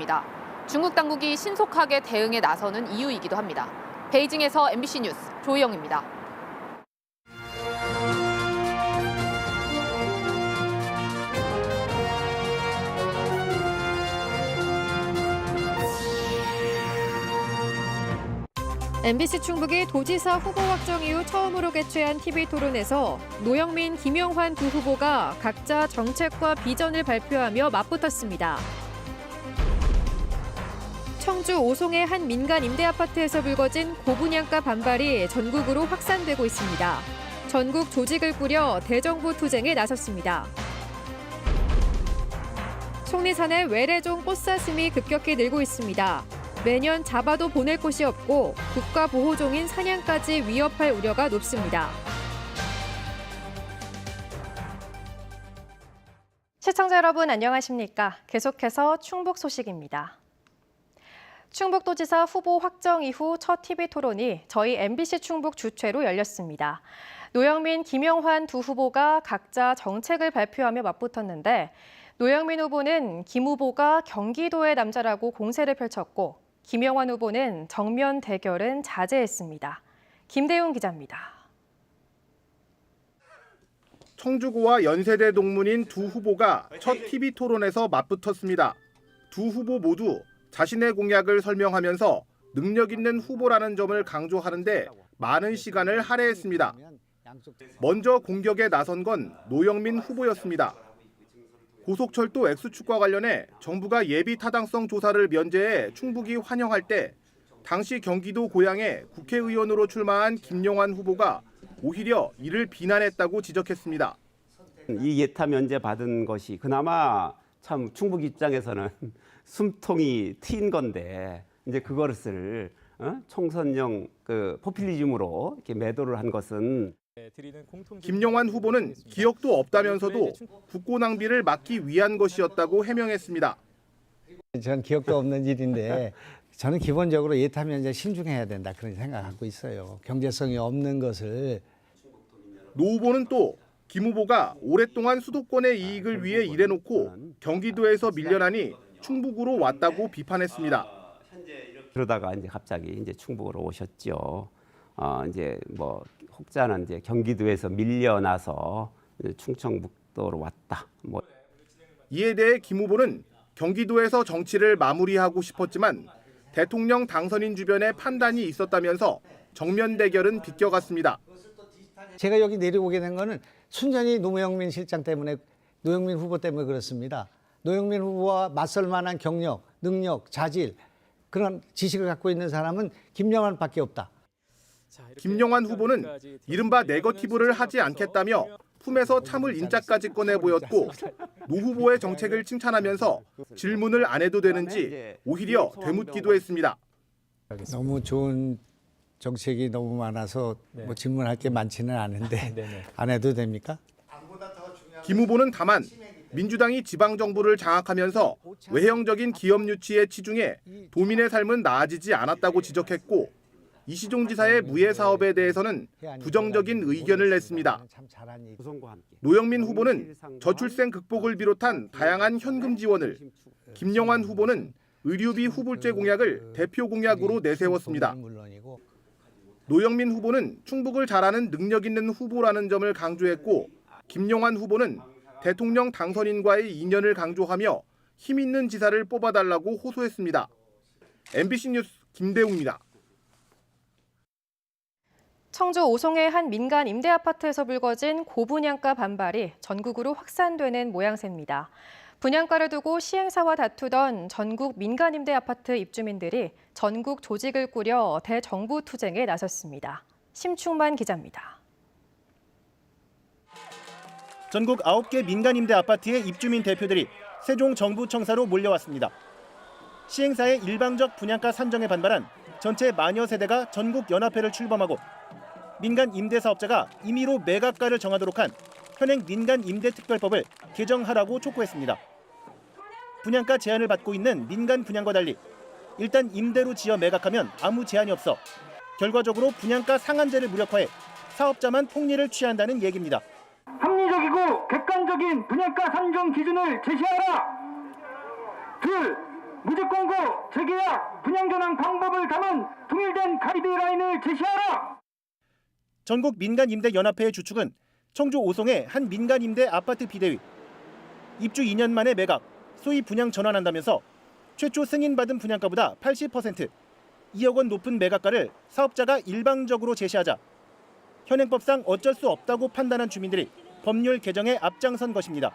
있습니다. 중국 당국이 신속하게 대응에 나서는 이유이기도 합니다. 베이징에서 MBC 뉴스 조희영입니다. MBC 충북이 도지사 후보 확정 이후 처음으로 개최한 TV토론에서 노영민, 김영환 두 후보가 각자 정책과 비전을 발표하며 맞붙었습니다. 청주 오송의 한 민간 임대아파트에서 불거진 고분양가 반발이 전국으로 확산되고 있습니다. 전국 조직을 꾸려 대정부 투쟁에 나섰습니다. 속리산의 외래종 꽃사슴이 급격히 늘고 있습니다. 매년 잡아도 보낼 곳이 없고 국가보호종인 사냥까지 위협할 우려가 높습니다. 시청자 여러분 안녕하십니까? 계속해서 충북 소식입니다. 충북도지사 후보 확정 이후 첫 TV토론이 저희 MBC 충북 주최로 열렸습니다. 노영민, 김영환 두 후보가 각자 정책을 발표하며 맞붙었는데 노영민 후보는 김 후보가 경기도의 남자라고 공세를 펼쳤고 김영환 후보는 정면 대결은 자제했습니다. 김대웅 기자입니다. 청주고와 연세대 동문인 두 후보가 첫 TV토론에서 맞붙었습니다. 두 후보 모두 자신의 공약을 설명하면서 능력 있는 후보라는 점을 강조하는데 많은 시간을 할애했습니다. 먼저 공격에 나선 건 노영민 후보였습니다. 고속철도 액수축과 관련해 정부가 예비 타당성 조사를 면제해 충북이 환영할 때 당시 경기도 고양에 국회의원으로 출마한 김영환 후보가 오히려 이를 비난했다고 지적했습니다. 이 예타 면제 받은 것이 그나마 참 충북 입장에서는 숨통이 트인 건데 이제 그것을 총선용 포퓰리즘으로 이렇게 매도를 한 것은 김영환 후보는 기억도 없다면서도 국고 낭비를 막기 위한 것이었다고 해명했습니다. 전 기억도 없는 일인데 저는 기본적으로 예타 면제 신중해야 된다 그런 생각하고 있어요. 경제성이 없는 것을. 노 후보는 또 김 후보가 오랫동안 수도권의 이익을 위해 일해놓고 경기도에서 밀려나니 충북으로 왔다고 비판했습니다. 그러다가 이제 갑자기 이제 충북으로 오셨죠. 이제 뭐 혹자는 이제 경기도에서 밀려나서 이제 충청북도로 왔다. 이에 대해 김 후보는 경기도에서 정치를 마무리하고 싶었지만 대통령 당선인 주변에 판단이 있었다면서 정면 대결은 비껴갔습니다. 제가 여기 내려오게 된 거는 순전히 노영민 실장 때문에, 노영민 후보 때문에 그렇습니다. 노영민 후보와 맞설 만한 경력, 능력, 자질, 그런 지식을 갖고 있는 사람은 김영환밖에 없다. 김영환 후보는 이른바 네거티브를 하지 않겠다며 품에서 참을 인자까지 꺼내 보였고 노 후보의 정책을 칭찬하면서 질문을 안 해도 되는지 오히려 되묻기도 했습니다. 너무 좋은 정책이 너무 많아서 뭐 질문할 게 많지는 않은데 안 해도 됩니까? 김 후보는 다만 민주당이 지방정부를 장악하면서 외형적인 기업 유치에 치중해 도민의 삶은 나아지지 않았다고 지적했고 이시종 지사의 무예 사업에 대해서는 부정적인 의견을 냈습니다. 노영민 후보는 저출생 극복을 비롯한 다양한 현금 지원을, 김영환 후보는 의료비 후불제 공약을 대표 공약으로 내세웠습니다. 노영민 후보는 충북을 잘하는 능력 있는 후보라는 점을 강조했고 김영환 후보는 대통령 당선인과의 인연을 강조하며 힘 있는 지사를 뽑아달라고 호소했습니다. MBC 뉴스 김대웅입니다. 청주 오송의 한 민간 임대아파트에서 불거진 고분양가 반발이 전국으로 확산되는 모양새입니다. 분양가를 두고 시행사와 다투던 전국 민간 임대아파트 입주민들이 전국 조직을 꾸려 대정부 투쟁에 나섰습니다. 심충만 기자입니다. 전국 9개 민간 임대 아파트의 입주민 대표들이 세종 정부청사로 몰려왔습니다. 시행사의 일방적 분양가 산정에 반발한 전체 마녀 세대가 전국 연합회를 출범하고 민간 임대사업자가 임의로 매각가를 정하도록 한 현행 민간 임대특별법을 개정하라고 촉구했습니다. 분양가 제한을 받고 있는 민간 분양과 달리 일단 임대로 지어 매각하면 아무 제한이 없어 결과적으로 분양가 상한제를 무력화해 사업자만 폭리를 취한다는 얘기입니다. 합리적이고 객관적인 분양가 산정 기준을 제시하라. 둘, 무조건고 재계약 분양전환 방법을 담은 통일된 가이드라인을 제시하라. 전국 민간임대연합회의 주축은 청주 오송의 한 민간임대 아파트 비대위. 입주 2년 만에 매각, 소위 분양 전환한다면서 최초 승인받은 분양가보다 80%, 2억 원 높은 매각가를 사업자가 일방적으로 제시하자 현행법상 어쩔 수 없다고 판단한 주민들이 법률 개정에 앞장선 것입니다.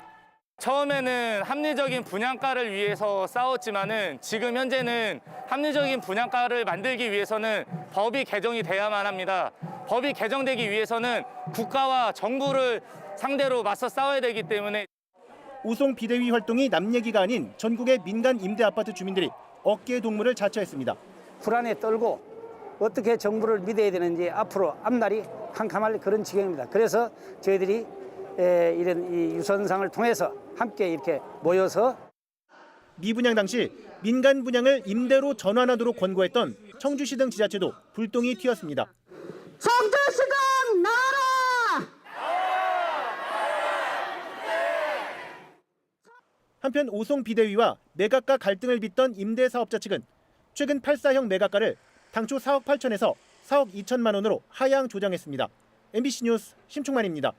처음에는 합리적인 분양가를 위해서 싸웠지만은 지금 현재는 합리적인 분양가를 만들기 위해서는 법이 개정이 돼야만 합니다. 법이 개정되기 위해서는 국가와 정부를 상대로 맞서 싸워야 되기 때문에 오송 비대위 활동이 남 얘기가 아닌 전국의 민간 임대 아파트 주민들이 어깨 동무를 자처했습니다. 불안에 떨고 어떻게 정부를 믿어야 되는지 앞으로 앞날이 캄캄할 그런 지경입니다. 그래서 저희들이 이런 이 유선상을 통해서 함께 이렇게 모여서 미분양 당시 민간 분양을 임대로 전환하도록 권고했던 청주시 등 지자체도 불똥이 튀었습니다. 성주시장 나라! 한편 오송 비대위와 매각가 갈등을 빚던 임대사업자 측은 최근 84형 매각가를 당초 4억 8천에서 4억 2천만 원으로 하향 조정했습니다. MBC 뉴스 심충만입니다.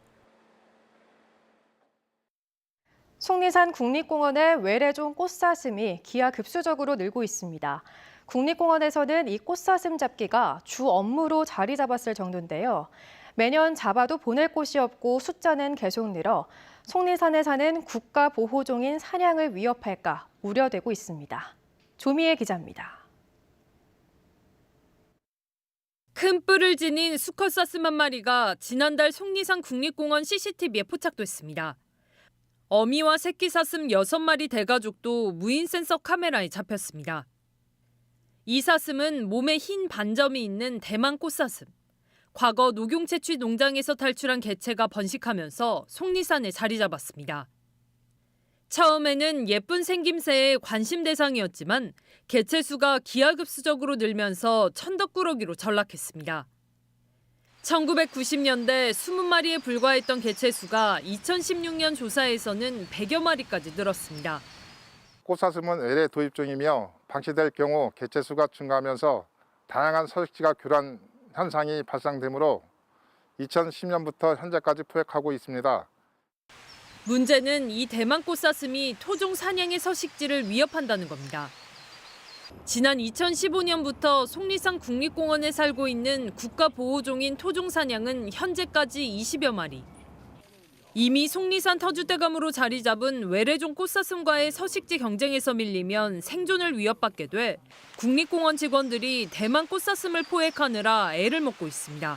속리산 국립공원의 외래종 꽃사슴이 기하급수적으로 늘고 있습니다. 국립공원에서는 이 꽃사슴 잡기가 주 업무로 자리 잡았을 정도인데요. 매년 잡아도 보낼 곳이 없고 숫자는 계속 늘어 속리산에 사는 국가보호종인 사냥을 위협할까 우려되고 있습니다. 조미애 기자입니다. 큰 뿔을 지닌 수컷 사슴 한 마리가 지난달 속리산 국립공원 CCTV에 포착됐습니다. 어미와 새끼 사슴 6마리 대가족도 무인 센서 카메라에 잡혔습니다. 이 사슴은 몸에 흰 반점이 있는 대만 꽃사슴. 과거 녹용채취 농장에서 탈출한 개체가 번식하면서 속리산에 자리 잡았습니다. 처음에는 예쁜 생김새의 관심 대상이었지만 개체 수가 기하급수적으로 늘면서 천덕꾸러기로 전락했습니다. 1990년대 20마리에 불과했던 개체 수가 2016년 조사에서는 100여 마리까지 늘었습니다. 꽃사슴은 외래 도입종이며 방치될 경우 개체 수가 증가하면서 다양한 서식지가 교란 현상이 발생되므로 2010년부터 현재까지 포획하고 있습니다. 문제는 이 대만 꽃사슴이 토종 사냥의 서식지를 위협한다는 겁니다. 지난 2015년부터 속리산 국립공원에 살고 있는 국가보호종인 토종 사냥은 현재까지 20여 마리. 이미 속리산 터줏대감으로 자리 잡은 외래종 꽃사슴과의 서식지 경쟁에서 밀리면 생존을 위협받게 돼 국립공원 직원들이 대만 꽃사슴을 포획하느라 애를 먹고 있습니다.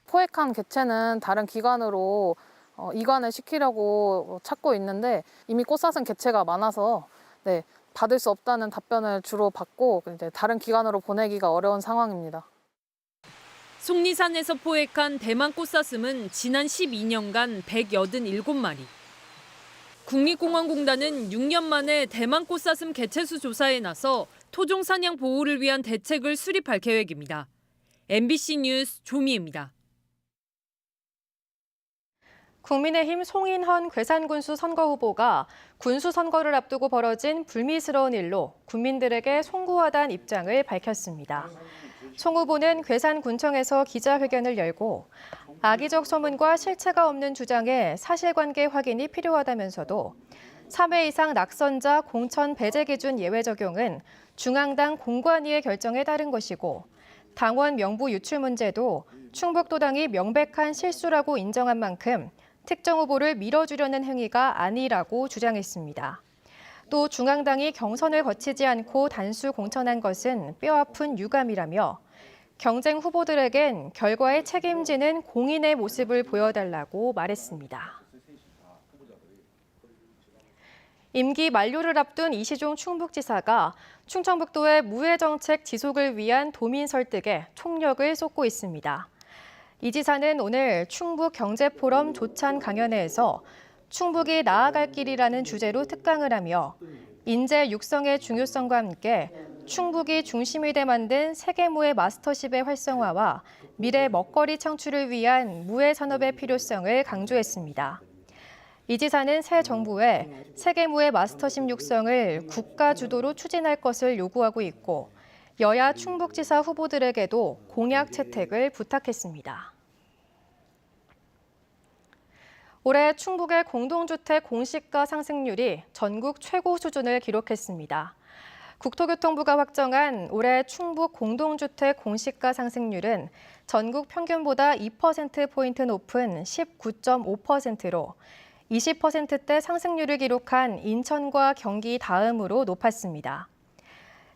포획한 개체는 다른 기관으로 이관을 시키려고 찾고 있는데 이미 꽃사슴 개체가 많아서 받을 수 없다는 답변을 주로 받고 이제 다른 기관으로 보내기가 어려운 상황입니다. 속리산에서 포획한 대만 꽃사슴은 지난 12년간 187마리. 국립공원공단은 6년 만에 대만 꽃사슴 개체수 조사에 나서 토종 사냥 보호를 위한 대책을 수립할 계획입니다. MBC 뉴스 조미애입니다. 국민의힘 송인헌 괴산군수 선거 후보가 군수 선거를 앞두고 벌어진 불미스러운 일로 국민들에게 송구하다는 입장을 밝혔습니다. 송 후보는 괴산군청에서 기자회견을 열고 악의적 소문과 실체가 없는 주장에 사실관계 확인이 필요하다면서도 3회 이상 낙선자 공천 배제 기준 예외 적용은 중앙당 공관위의 결정에 따른 것이고 당원 명부 유출 문제도 충북도당이 명백한 실수라고 인정한 만큼 특정 후보를 밀어주려는 행위가 아니라고 주장했습니다. 또 중앙당이 경선을 거치지 않고 단수 공천한 것은 뼈아픈 유감이라며 경쟁 후보들에겐 결과에 책임지는 공인의 모습을 보여달라고 말했습니다. 임기 만료를 앞둔 이시종 충북지사가 충청북도의 무해 정책 지속을 위한 도민 설득에 총력을 쏟고 있습니다. 이 지사는 오늘 충북경제포럼 조찬 강연회에서 충북이 나아갈 길이라는 주제로 특강을 하며 인재 육성의 중요성과 함께 충북이 중심이 돼 만든 세계무해 마스터십의 활성화와 미래 먹거리 창출을 위한 무해 산업의 필요성을 강조했습니다. 이 지사는 새 정부에 세계무예 마스터십 육성을 국가 주도로 추진할 것을 요구하고 있고 여야 충북지사 후보들에게도 공약 채택을 부탁했습니다. 올해 충북의 공동주택 공시가 상승률이 전국 최고 수준을 기록했습니다. 국토교통부가 확정한 올해 충북 공동주택 공시가 상승률은 전국 평균보다 2%포인트 높은 19.5%로 20%대 상승률을 기록한 인천과 경기 다음으로 높았습니다.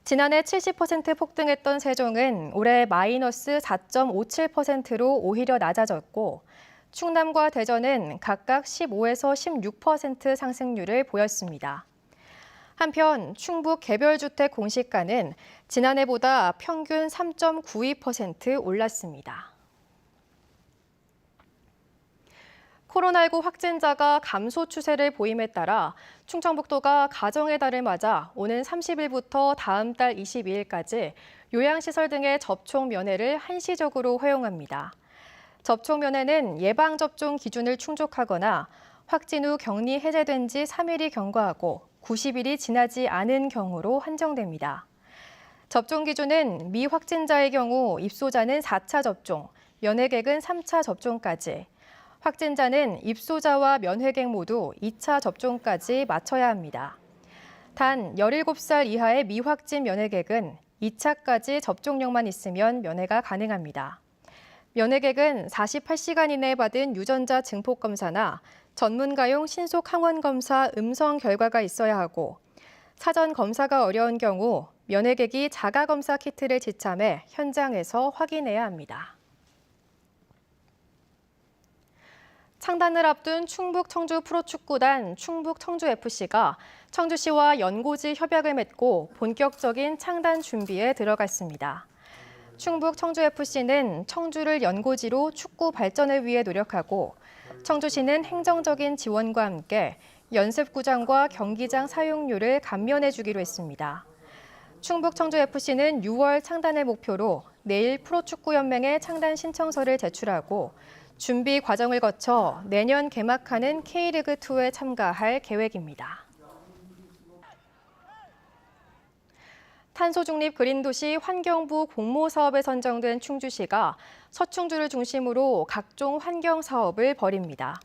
지난해 70% 폭등했던 세종은 올해 마이너스 4.57%로 오히려 낮아졌고 충남과 대전은 각각 15에서 16% 상승률을 보였습니다. 한편 충북 개별주택 공시가는 지난해보다 평균 3.92% 올랐습니다. 코로나19 확진자가 감소 추세를 보임에 따라 충청북도가 가정의 달을 맞아 오는 30일부터 다음 달 22일까지 요양시설 등의 접촉 면회를 한시적으로 허용합니다. 접촉 면회는 예방접종 기준을 충족하거나 확진 후 격리 해제된 지 3일이 경과하고 90일이 지나지 않은 경우로 한정됩니다. 접종 기준은 미확진자의 경우 입소자는 4차 접종, 면회객은 3차 접종까지, 확진자는 입소자와 면회객 모두 2차 접종까지 마쳐야 합니다. 단 17살 이하의 미확진 면회객은 2차까지 접종력만 있으면 면회가 가능합니다. 면회객은 48시간 이내에 받은 유전자 증폭 검사나 전문가용 신속 항원 검사 음성 결과가 있어야 하고 사전 검사가 어려운 경우 면회객이 자가 검사 키트를 지참해 현장에서 확인해야 합니다. 창단을 앞둔 충북 청주 프로축구단 충북 청주FC가 청주시와 연고지 협약을 맺고 본격적인 창단 준비에 들어갔습니다. 충북 청주FC는 청주를 연고지로 축구 발전을 위해 노력하고 청주시는 행정적인 지원과 함께 연습구장과 경기장 사용료를 감면해 주기로 했습니다. 충북 청주FC는 6월 창단을 목표로 내일 프로축구연맹에 창단 신청서를 제출하고 준비 과정을 거쳐 내년 개막하는 K리그2에 참가할 계획입니다. 탄소중립 그린도시 환경부 공모사업에 선정된 충주시가 서충주를 중심으로 각종 환경사업을 벌입니다.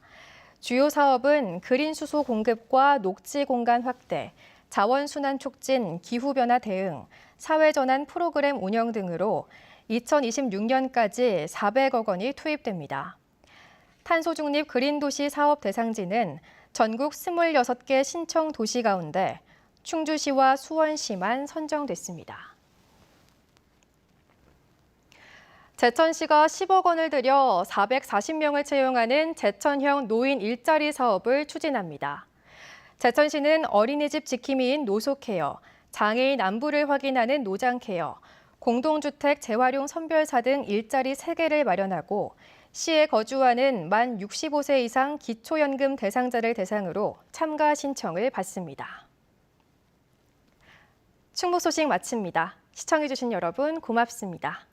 주요 사업은 그린수소 공급과 녹지 공간 확대, 자원순환 촉진, 기후변화 대응, 사회전환 프로그램 운영 등으로 2026년까지 400억 원이 투입됩니다. 탄소중립 그린도시 사업 대상지는 전국 26개 신청 도시 가운데 충주시와 수원시만 선정됐습니다. 제천시가 10억 원을 들여 440명을 채용하는 제천형 노인 일자리 사업을 추진합니다. 제천시는 어린이집 지킴이인 노소케어, 장애인 안부를 확인하는 노장케어, 공동주택 재활용 선별사 등 일자리 3개를 마련하고 시에 거주하는 만 65세 이상 기초연금 대상자를 대상으로 참가 신청을 받습니다. 충북 소식 마칩니다. 시청해주신 여러분 고맙습니다.